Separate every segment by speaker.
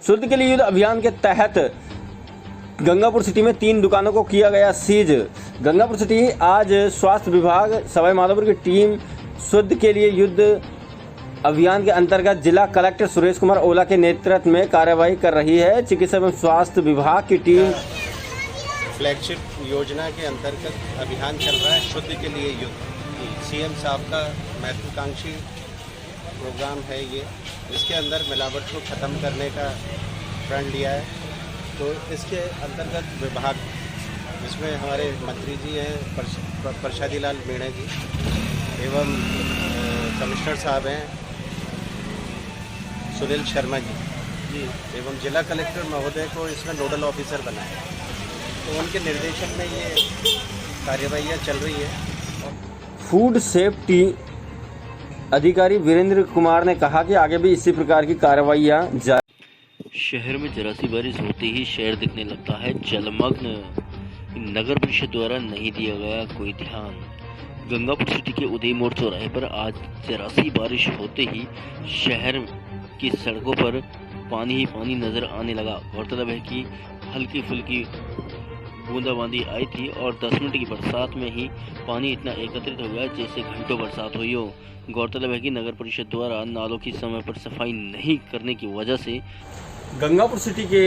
Speaker 1: शुद्ध के लिए युद्ध अभियान के तहत गंगापुर सिटी में 3 दुकानों को किया गया सीज। गंगापुर सिटी आज स्वास्थ्य विभाग सवाई माधोपुर की टीम शुद्ध के लिए युद्ध अभियान के अंतर्गत जिला कलेक्टर सुरेश कुमार ओला के नेतृत्व में कार्यवाही कर रही है। चिकित्सा एवं स्वास्थ्य विभाग की टीम
Speaker 2: फ्लैगशिप योजना के अंतर्गत अभियान चल रहा है शुद्ध के लिए युद्ध। सीएम साहब का महत्वाकांक्षी प्रोग्राम है ये। इसके अंदर मिलावट को ख़त्म करने का प्रण लिया है। तो इसके अंतर्गत विभाग जिसमें हमारे मंत्री जी हैं प्रसादी लाल मीणा जी एवं कमिश्नर साहब हैं सुनील शर्मा जी एवं जिला कलेक्टर महोदय को इसमें नोडल ऑफिसर बनाया। तो उनके निर्देशन में ये कार्यवाहियाँ चल रही है।
Speaker 1: फूड सेफ्टी अधिकारी वीरेंद्र कुमार ने कहा कि आगे भी इसी प्रकार की कार्रवाइयाँ जारी।
Speaker 3: शहर में जरा सी बारिश होते ही शहर दिखने लगता है जलमग्न। नगर परिषद द्वारा नहीं दिया गया कोई ध्यान। गंगापुर सिटी के उदय मोड़ चौराहे पर आज जरा सी बारिश होते ही शहर की सड़कों पर पानी ही पानी नजर आने लगा। गौरतलब है कि हल्की फुल्की बूंदाबांदी आई थी और 10 मिनट की बरसात में ही पानी इतना एकत्रित हो गया जैसे घंटों बरसात हुई हो। गौरतलब है कि नगर परिषद द्वारा नालों की समय पर सफाई नहीं करने की वजह से
Speaker 1: गंगापुर सिटी के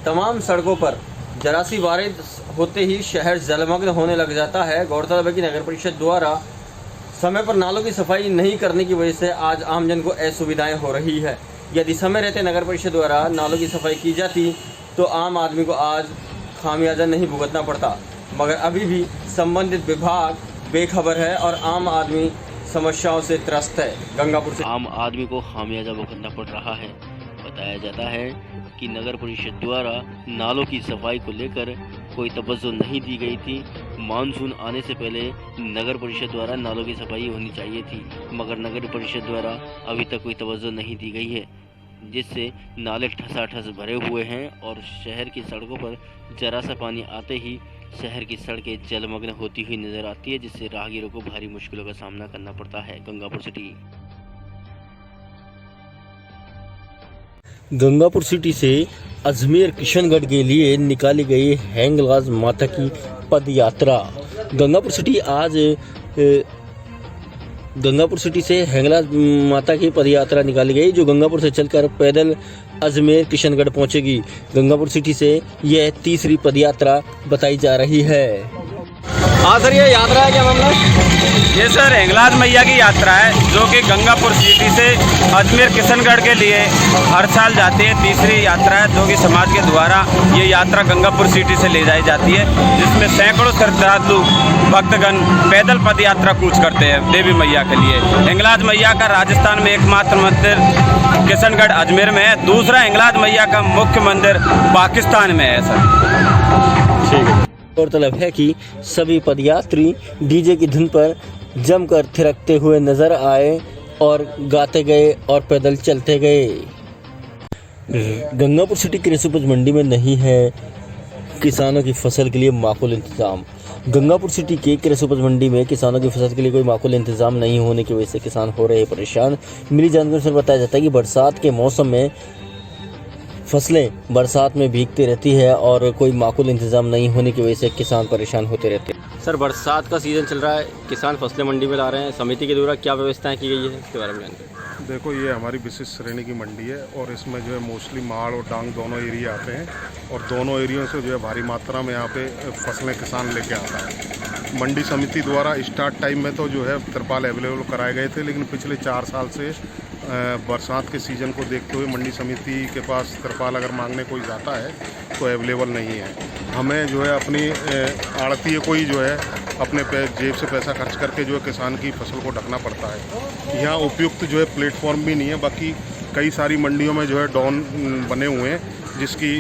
Speaker 1: तमाम सड़कों पर जरा सी बारिश होते ही शहर जलमग्न होने लग जाता है। गौरतलब है कि नगर परिषद द्वारा समय पर नालों की सफाई नहीं करने की वजह से आज आमजन को असुविधाएं हो रही है। यदि समय रहते नगर परिषद द्वारा नालों की सफाई की जाती तो आम आदमी को आज खामियाजा नहीं भुगतना पड़ता, मगर अभी भी संबंधित विभाग बेखबर है और आम आदमी समस्याओं से त्रस्त है। गंगापुर से
Speaker 3: आम आदमी को खामियाजा भुगतना पड़ रहा है। बताया जाता है कि नगर परिषद द्वारा नालों की सफाई को लेकर कोई तवज्जो नहीं दी गई थी। मानसून आने से पहले नगर परिषद द्वारा नालों की सफाई होनी चाहिए थी, मगर नगर परिषद द्वारा अभी तक कोई तवज्जो नहीं दी गई है, जिससे नाले ठसाठस भरे हुए हैं और शहर की सड़कों पर जरा सा पानी आते ही शहर की सड़कें जलमग्न होती हुई नजर आती है, जिससे राहगीरों को भारी मुश्किलों का सामना करना पड़ता है। गंगापुर सिटी
Speaker 1: गंगापुर सिटी से अजमेर किशनगढ़ के लिए निकाली गई हैंगलाज माता की पद यात्रा। गंगापुर सिटी से हैंगलाज माता की पद यात्रा निकाली गई, जो गंगापुर से चलकर पैदल अजमेर किशनगढ़ पहुंचेगी। गंगापुर सिटी से यह तीसरी पद यात्रा बताई जा रही है। हाँ सर, ये यात्रा है क्या मामला?
Speaker 4: ये सर हैंगलाज मैया की यात्रा है, जो कि गंगापुर सिटी से अजमेर किशनगढ़ के लिए हर साल जाती है। तीसरी यात्रा है, जो कि समाज के द्वारा ये यात्रा गंगापुर सिटी से ले जाई जाती है, जिसमें सैकड़ों श्रद्धालु भक्तगण पैदल पद यात्रा कूच करते हैं देवी मैया के लिए। हैंगलाज मैया का राजस्थान में एकमात्र मंदिर किशनगढ़ अजमेर में है। दूसरा हैंगलाज मैया का मुख्य मंदिर पाकिस्तान में है सर।
Speaker 1: ठीक है। गौरतलब है कि सभी पदयात्री डीजे की धुन पर जमकर थिरकते हुए नजर आए और गाते गए और पैदल चलते गए। गंगापुर सिटी कृषि उपज मंडी में नहीं है किसानों की फसल के लिए माकूल इंतजाम। गंगापुर सिटी के कृषि उपज मंडी में किसानों की फसल के लिए कोई माकूल इंतजाम नहीं होने की वजह से किसान हो रहे परेशान। मिली जानकारी से बताया जाता है कि बरसात के मौसम में फसलें बरसात में भीगती रहती है और कोई माकूल इंतजाम नहीं होने की वजह से किसान परेशान होते रहते हैं। सर, बरसात का सीज़न चल रहा है, किसान फसलें मंडी में ला रहे हैं, समिति के द्वारा क्या व्यवस्थाएं की गई है इसके बारे में जानकारी?
Speaker 5: देखो, ये हमारी विशिष्ट श्रेणी की मंडी है और इसमें जो है मोस्टली माड़ और डांग दोनों एरिया आते हैं और दोनों एरियो से जो है भारी मात्रा में यहाँ पे फसलें किसान लेके आता है। मंडी समिति द्वारा स्टार्ट टाइम में तो जो है तिरपाल अवेलेबल कराए गए थे, लेकिन पिछले 4 साल से बरसात के सीज़न को देखते हुए मंडी समिति के पास तिरपाल अगर मांगने कोई जाता है तो अवेलेबल नहीं है। हमें जो है अपनी आड़तीय को ही जो है अपने जेब से पैसा खर्च करके जो है किसान की फसल को ढकना पड़ता है। यहाँ उपयुक्त जो है प्लेटफॉर्म भी नहीं है। बाकी कई सारी मंडियों में जो है डाउन बने हुए हैं, जिसकी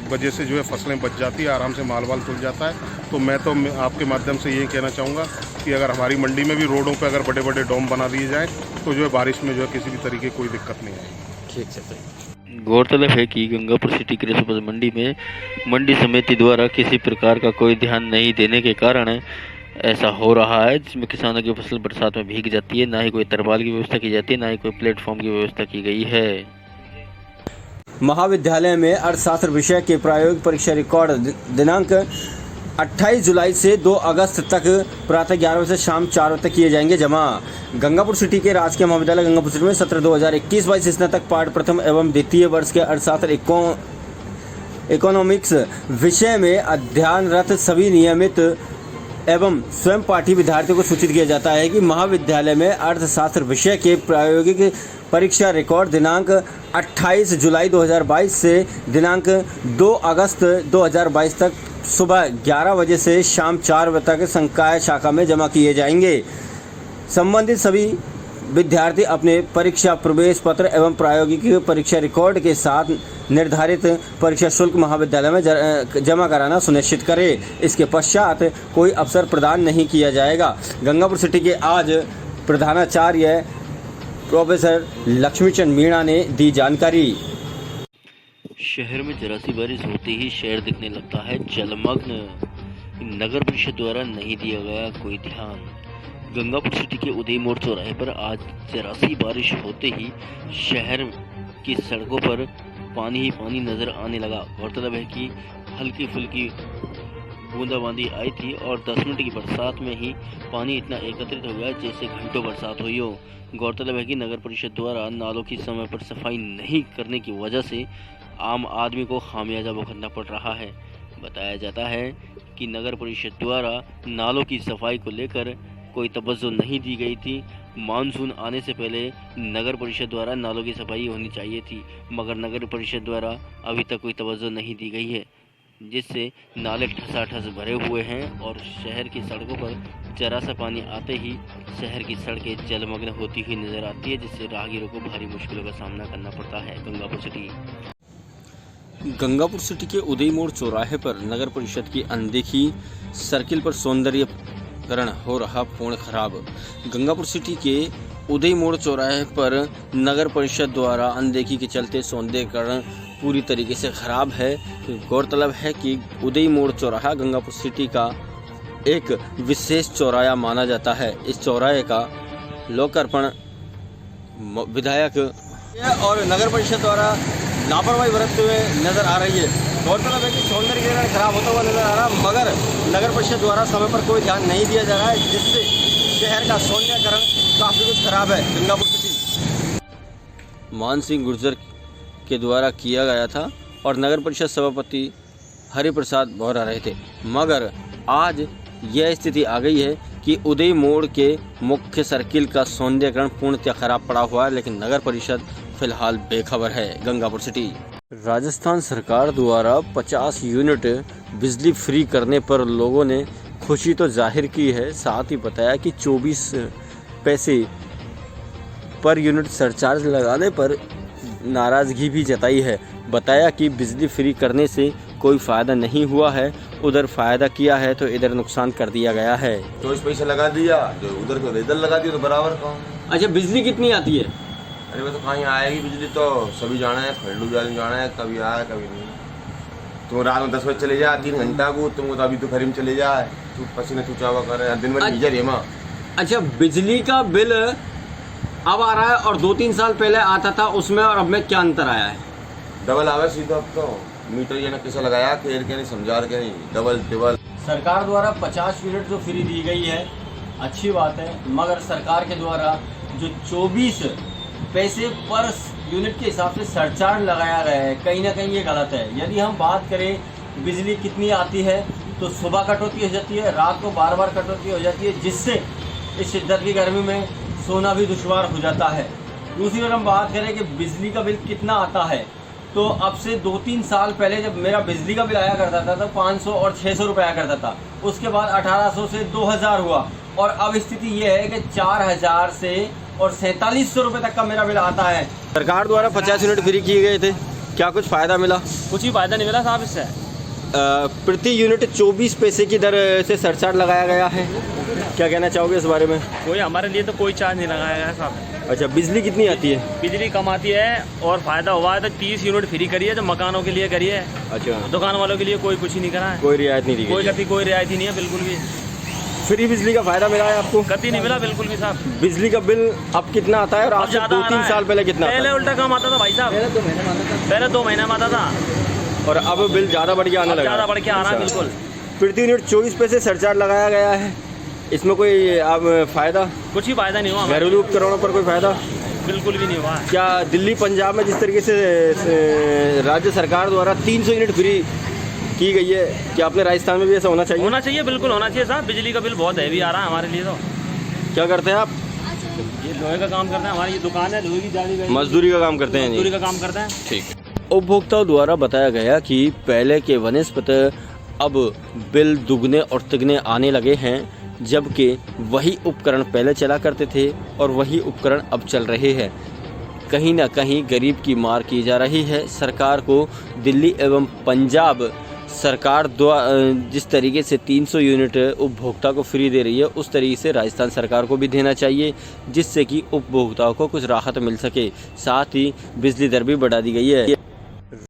Speaker 5: वजह से जो है फसलें बच जाती है, आराम से माल वाल तुल जाता है। तो मैं तो आपके माध्यम से यही कहना चाहूँगा कि अगर हमारी मंडी में भी रोडों पे अगर बड़े बड़े डैम बना दिए जाएँ तो जो है बारिश में जो है किसी भी तरीके कोई दिक्कत नहीं आएगी।
Speaker 1: ठीक है।
Speaker 3: गौरतलब है कि गंगापुर सिटी कृषि उपज मंडी में मंडी समिति द्वारा किसी प्रकार का कोई ध्यान नहीं देने के कारण ऐसा हो रहा है, जिसमें किसानों की फसल बरसात में भीग जाती है। ना ही कोई तरपाल की व्यवस्था की जाती है, ना ही कोई प्लेटफॉर्म की व्यवस्था की गई है।
Speaker 1: महाविद्यालय में अर्थशास्त्र विषय के प्रायोगिक परीक्षा रिकॉर्ड दिनांक 28 जुलाई से 2 अगस्त तक प्रातः 11 बजे से शाम 4 बजे तक किए जाएंगे जमा। गंगापुर सिटी के राजकीय महाविद्यालय गंगापुर सिटी में सत्र 2021-22 स्नातक पाठ प्रथम एवं द्वितीय वर्ष के अर्थशास्त्र इकोनॉमिक्स विषय में अध्ययनरत सभी नियमित एवं स्वयं पाठी विद्यार्थियों को सूचित किया जाता है कि महाविद्यालय में अर्थशास्त्र विषय के प्रायोगिक परीक्षा रिकॉर्ड दिनांक 28 जुलाई 2022 से दिनांक 2 अगस्त 2022 तक सुबह 11 बजे से शाम 4 बजे तक संकाय शाखा में जमा किए जाएंगे। संबंधित सभी विद्यार्थी अपने परीक्षा प्रवेश पत्र एवं प्रायोगिक परीक्षा रिकॉर्ड के साथ निर्धारित परीक्षा शुल्क महाविद्यालय में जमा कराना सुनिश्चित करें। इसके पश्चात कोई अवसर प्रदान नहीं किया जाएगा। गंगापुर सिटी के आज प्रधानाचार्य प्रोफेसर लक्ष्मीचंद मीणा ने दी जानकारी।
Speaker 3: शहर में जरा सी बारिश होते ही शहर दिखने लगता है जलमग्न। नगर परिषद द्वारा नहीं दिया गया कोई ध्यान। गंगापुर सिटी के उदय मोड़ चौराहे पर आज जरा सी बारिश होते ही शहर की सड़कों पर पानी ही पानी नजर आने लगा। गौरतलब है कि हल्की फुल्की बूंदाबांदी आई थी और 10 मिनट की बरसात में ही पानी इतना एकत्रित हो गया जैसे घंटों बरसात हुई हो। गौरतलब है कि नगर परिषद द्वारा नालों की समय पर सफाई नहीं करने की वजह से आम आदमी को खामियाजा भुगतना पड़ रहा है। बताया जाता है कि नगर परिषद द्वारा नालों की सफाई को लेकर कोई तवज्जो नहीं दी गई थी। मानसून आने से पहले नगर परिषद द्वारा नालों की सफाई होनी चाहिए थी, मगर नगर परिषद द्वारा अभी तक कोई तवज्जो नहीं दी गई है, जिससे नाले ठसाठस भरे हुए हैं और शहर की सड़कों पर जरा सा पानी आते ही शहर की सड़कें जलमग्न होती हुई नजर आती है, जिससे राहगीरों को भारी मुश्किलों का सामना करना पड़ता है।
Speaker 1: गंगापुर सिटी के उदय मोड़ चौराहे पर नगर परिषद की अनदेखी, सर्किल पर सौंदर्यकरण हो रहा पूर्ण खराब। गंगापुर सिटी के उदय मोड़ चौराहे पर नगर परिषद द्वारा अनदेखी के चलते सौंदर्यकरण पूरी तरीके से खराब है। गौरतलब है कि उदय मोड़ चौराहा गंगापुर सिटी का एक विशेष चौराहा माना जाता है। इस चौराहे का लोकार्पण विधायक और नगर परिषद द्वारा लापरवाही बरतते हुए नजर आ रही है। गौरतलब है कि सौंदर्यीकरण खराब होता हुआ नजर आ रहा, मगर नगर परिषद द्वारा समय पर कोई ध्यान नहीं दिया जा रहा है, जिससे शहर का सौंदर्यीकरण काफ़ी कुछ खराब है। गंगापुर सिटी मान सिंह गुर्जर के द्वारा किया गया था और नगर परिषद सभापति हरिप्रसाद बौरा रहे थे, मगर आज यह स्थिति आ गई है कि उदय मोड़ के मुख्य सर्किल का सौंदर्यीकरण पूर्णतः खराब पड़ा हुआ है, लेकिन नगर परिषद फिलहाल बेखबर है। गंगापुर सिटी राजस्थान सरकार द्वारा 50 यूनिट बिजली फ्री करने पर लोगों ने खुशी तो जाहिर की है, साथ ही बताया कि 24 पैसे पर यूनिट सरचार्ज लगाने पर नाराज़गी भी जताई है। बताया कि बिजली फ्री करने से कोई फ़ायदा नहीं हुआ है, उधर फ़ायदा किया है तो इधर नुकसान कर दिया गया है।
Speaker 6: 24 पैसे लगा दिया तो उधर को इधर लगा दिया तो बराबर का।
Speaker 1: अच्छा, बिजली कितनी आती है?
Speaker 6: अरे वो तो कहीं आएगी बिजली, तो सभी जाना है, खरडू जाना है, कभी आए कभी नहीं। तुम रात में 10 बजे चले जा 3 घंटा को, तुमको तो अभी तो खरीम चले जाए, तू पसीने चुचावा कर रहे दिन भर गीजर है माँ।
Speaker 1: अच्छा, बिजली का बिल अब आ रहा है और 2-3 साल पहले आता था, उसमें और अब में क्या अंतर आया है?
Speaker 6: डबल आवे सीधा। अब तो मीटर ये ना कैसे लगाया खेल के नहीं, समझा के नहीं, डबल।
Speaker 1: सरकार द्वारा 50 यूनिट जो फ्री दी गई है, अच्छी बात है, मगर सरकार के द्वारा जो 24 पैसे पर यूनिट के हिसाब से सरचार्ज लगाया गया है, कहीं ना कहीं ये गलत है। यदि हम बात करें बिजली कितनी आती है तो सुबह कटौती हो जाती है, रात को बार कटौती हो जाती है, जिससे इस शिद्दत की गर्मी में सोना भी दुश्वार हो जाता है। दूसरी ओर हम बात करें कि बिजली का बिल कितना आता है, तो अब से 2-3 साल पहले जब मेरा बिजली का बिल आया करता था तो 500 और 600 रुपये आया करता था, उसके बाद 1800 से 2000 हुआ और अब स्थिति ये है कि 4000 से और 4700 रुपये तक का मेरा बिल आता है। सरकार द्वारा 50 यूनिट फ्री किए गए थे, क्या कुछ फ़ायदा मिला?
Speaker 4: कुछ ही फायदा नहीं मिला साहब इससे।
Speaker 1: प्रति यूनिट 24 पैसे की दर से सरचार्ज लगाया गया है, क्या कहना चाहोगे इस बारे में?
Speaker 4: कोई हमारे लिए तो कोई चार्ज नहीं लगाया गया साहब।
Speaker 1: अच्छा, बिजली कितनी आती है?
Speaker 4: बिजली कम आती है और फायदा हुआ है तो 30 यूनिट फ्री करी है, जो मकानों के लिए करी है।
Speaker 1: अच्छा,
Speaker 4: दुकान वालों के लिए कोई कुछ ही नहीं करा है,
Speaker 1: कोई रियायत नहीं दी गई?
Speaker 4: कोई रियायत ही नहीं है बिल्कुल भी।
Speaker 1: फ्री बिजली का फायदा मिला है आपको?
Speaker 7: कभी नहीं मिला बिल्कुल भी साहब।
Speaker 1: बिजली का बिल अब कितना आता है और आज से
Speaker 7: ज्यादा
Speaker 1: 2-3 साल पहले कितना
Speaker 7: पहले
Speaker 1: आता
Speaker 7: उल्टा कम आता था भाई साहब, पहले 2 महीने में आता था,
Speaker 1: है? और अब बिल ज़्यादा बढ़ के आने लगा
Speaker 7: ज़्यादा
Speaker 1: है।
Speaker 7: बढ़ के आ रहा है
Speaker 1: अच्छा।
Speaker 7: बिल्कुल।
Speaker 1: प्रति यूनिट 24 पैसे सरचार्ज लगाया गया है, इसमें कोई अब फायदा?
Speaker 7: कुछ ही फायदा नहीं हुआ,
Speaker 1: घरेलू उपकरणों पर कोई फायदा?
Speaker 7: बिल्कुल भी नहीं हुआ।
Speaker 1: क्या दिल्ली पंजाब में जिस तरीके से राज्य सरकार द्वारा 300 यूनिट फ्री की गई है, क्या अपने राजस्थान में भी ऐसा होना चाहिए?
Speaker 7: होना चाहिए, बिल्कुल होना चाहिए साहब। बिजली का बिल बहुत हैवी आ रहा है हमारे लिए। तो
Speaker 1: क्या करते हैं आप?
Speaker 7: ये लोहे का काम करते हैं, हमारी ये दुकान है लोहे की जाली गई,
Speaker 1: मजदूरी का काम करते हैं
Speaker 7: मजदूरी
Speaker 1: जी।
Speaker 7: का काम करते हैं।
Speaker 1: ठीक। उपभोक्ताओं द्वारा बताया गया कि पहले के वनस्पत अब बिल दुगने और तिगने आने लगे हैं, जबकि वही उपकरण पहले चला करते थे और वही उपकरण अब चल रहे हैं। कहीं ना कहीं गरीब की मार की जा रही है। सरकार को दिल्ली एवं पंजाब सरकार द्वारा जिस तरीके से 300 यूनिट उपभोक्ता को फ्री दे रही है, उस तरीके से राजस्थान सरकार को भी देना चाहिए, जिससे कि उपभोक्ताओं को कुछ राहत मिल सके। साथ ही बिजली दर भी बढ़ा दी गई है।